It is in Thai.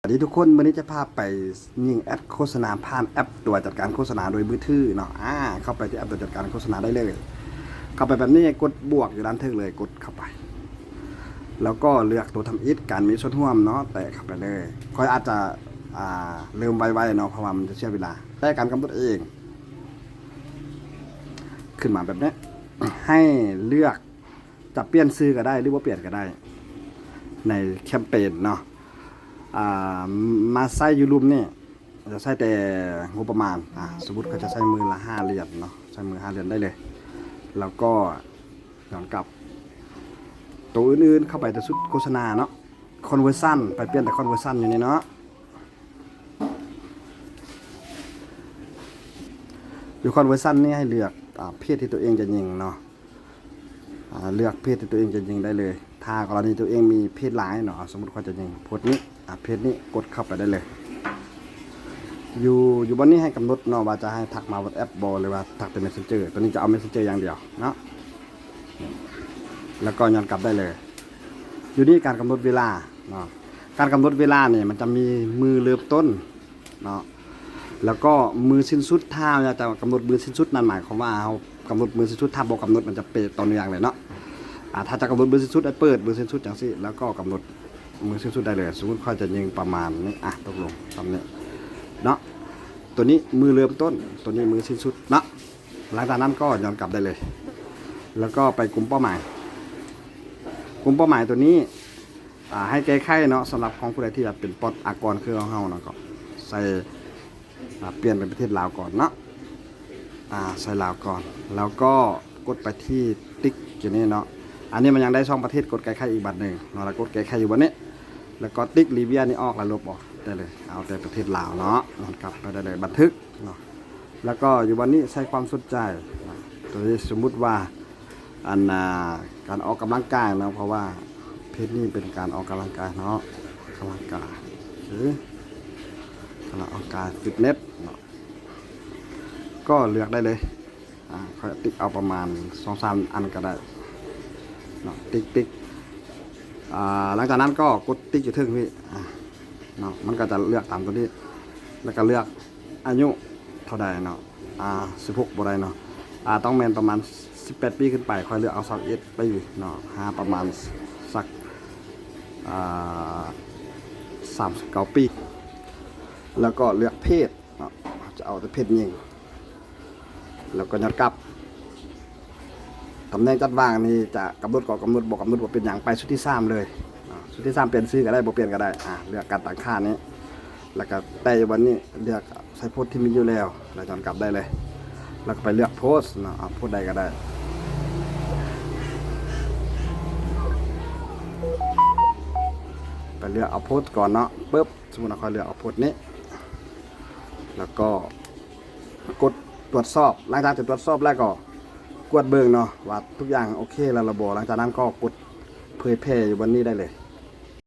สวัสดีทุกคนวันนี้จะพาไปยิงแอดโฆษณาผ่านแอปตัวจัดการโฆษณาโดยมือถือเนาะเข้าไปที่แอปตัวจัดการโฆษณาได้เลยเข้าไปแบบนี้กดบวกอยู่ด้านทึกเลยกดเข้าไปแล้วก็เลือกตัวทำอิฐการมีส่วนร่วมเนาะแต่เข้าไปเลยค่อยอาจจะเริ่มไวๆเนาะเพราะว่ามันจะเสียเวลาแต่การกำหนดเองขึ้นมาแบบนี้ให้เลือกจะเปลี่ยนซื้อก็ได้หรือว่าเปลี่ยนก็ได้ในแคมเปญเนาะมาใส่ยูรูมนี่จะใส่แต่งบประมาณสมมติเขาจะใช้มือละ5 เหรียญเนาะใช้มือ5 เหรียญได้เลยแล้วก็ย้อนกลับตัวอื่นๆเข้าไปแต่ชุดโฆษณาเนาะคอนเวอร์ซันไปเปลี่ยนแต่คอนเวอร์ซันอยู่นี่เนาะอยู่คอนเวอร์ซันนี่ให้เลือกเพศที่ตัวเองจะยิงเนาะเลือกเพศที่ตัวเองจะยิงได้เลยถ้ากรณีตัวเองมีเพศหลายเนาะสมมติเขาจะยิงโพสต์นี้เพจนี้กดเข้าไปได้เลยอยู่บนนี้ให้กำหนดเนาะว่าจะให้ทักมาบนแอปบอลหรือว่าทักเป็น Messenger ตัวนี้จะเอา Messenger อย่างเดียวเนาะแล้วก็ย้อนกลับได้เลยอยู่นี่การกำหนดเวลาเนาะการกำหนดเวลาเนี่ยมันจะมีมือเริ่มต้นเนาะแล้วก็มือสิ้นสุดถ้าจะกำหนดมือสิ้นสุดนั่นหมายความว่าเรากำหนดมือสิ้นสุดถ้าบอกกำหนดมันจะเปรตต่อเนื่องเลยเนาะถ้าจะกำหนดมือสิ้นสุดได้เปิดมือสิ้นสุดอย่างนี้แล้วก็กำหนดมือสิ้นสุดได้เลยสมมติเขาจะยิงประมาณนี้ตกลงตามนี้เนาะตัวนี้มือเริ่มต้นตัวนี้มือสิ้นสุดเนาะหลังจากนั้นก็ย้อนกลับได้เลยแล้วก็ไปกลุ่มเป้าหมายตัวนี้ให้แก้ไขเนาะสำหรับของผู้ใดที่อยากเป็นปลดอากรคือของเฮาเนาะก็ใส่เปลี่ยนเป็นประเทศลาวก่อนเนาะใส่ลาวก่อนแล้วก็กดไปที่ติ๊กอยู่นี่เนาะอันนี้มันยังได้2 ประเทศกดแก้ไขอีกบัตรหนึ่งเนาะแล้วกดแก้ไขอยู่บนนี้แล้วก็ติ๊กลิเบียนี่ออกแล้วลบออกได้เลยเอาแต่ประเทศลาวเนาะกลับไปได้เลยบันทึกเนาะแล้วก็อยู่วันนี้ใช้ความสนใจตัวนี้สมมุติว่าการออกกำลังกายเนาะเพราะว่าเพจนี้เป็นการออกกำลังกายเนาะกำลังกายหรือการออกกายฟิตเนสเนาะก็เลือกได้เลยค่อยติ๊กเอาประมาณ 2-3 อันก็ได้เนาะติ๊กหลังจากนั้นก็กดติ๊กอยู่ทึ่งพี่เนาะมันก็จะเลือกตามตัวนี้แล้วก็เลือกอายุเท่าใดเนาะ16บ่ได้เนาะต้องแมนประมาณ18 ปีขึ้นไปค่อยเลือกเอา21 ปีเนาะประมาณสัก39 ปีแล้วก็เลือกเพศเนาะจะเอาแต่เพศหญิงแล้วก็ย้อนกลับตำแหน่งจัดวางนี่จะกำหนดก็กำหนดบอกกำหนดว่าเป็นอย่างไปชุดที่3เลยชุดที่3เปลี่ยนซื้อก็ได้บ่เปลี่ยนก็ได้เลือกการตั้งค่านี้แล้วก็แต่วันนี้เลือกใช้โพสต์ที่มีอยู่แล้วแล้วย้อนกลับได้เลยแล้วก็ไปเลือกโพสต์เนาะโพสต์ใดก็ได้ไปเลือกเอาโพสต์ก่อนเนาะปึ๊บสมมุติเราค่อยเลือกเอาโพสต์นี้แล้วก็กดตรวจสอบหลังจากตรวจสอบแล้วก็กดเบิ่งเนาะว่าทุกอย่างโอเคแล้วระบบหลังจากนั้นก็กดเผยแพร่อยู่บนนี้ได้เลย